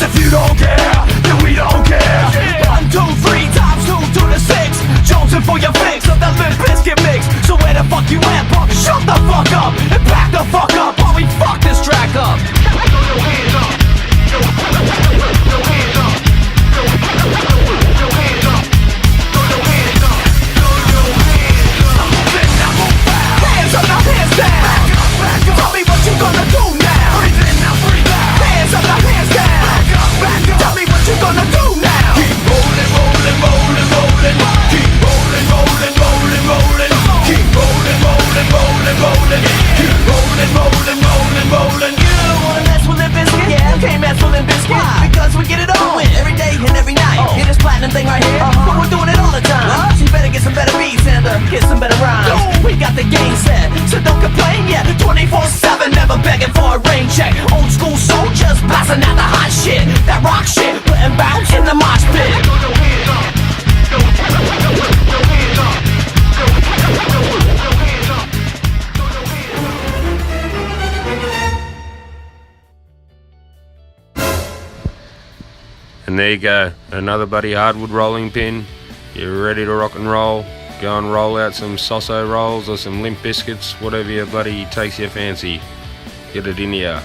if you don't care, then we don't care. 1, 2, 3 times 2 to the 6. Jonesing for your fix of that Limp Bizkit mix. So where the fuck you at, punk? Shut the fuck up and back the fuck up while we fuck this track up. Throw your hands up. Throw your hands up. Throw your hands up. Throw your hands up. Throw your hands up. Now move fast. Hands up, now hands down. Back up, back up. Tell me what you gonna do now. Breathe in, now breathe out. Hands up, now hands down. Back up, back up. Tell me what you gonna do now. Keep rolling, rolling, rolling, rolling. Keep rolling, rolling, rolling, rolling. Keep rolling, rolling, rolling, rolling. Keep rolling, rolling, rolling, rolling. You don't wanna mess with Limp Bizkit? Yeah, you can't mess with Limp Bizkit. Why? Because we get it on every day and every night. Hear this platinum thing right here? But we're doing it all the time. So you better get some better beats and get some better rhymes. We got the game set, so don't complain yet. 24/7, never begging for a rain check. Old school soldiers blasting out the hot shit. That rock shit, letting bounce in the mosh pit. Throw your hands up. Throw your hands up. Throw your hands up. Throw your hands up. And there you go, another Buddy Hardwood rolling pin. You're ready to rock and roll. Go and roll out some Soso rolls or some Limp Bizkits, whatever your buddy takes your fancy. Get it in ya.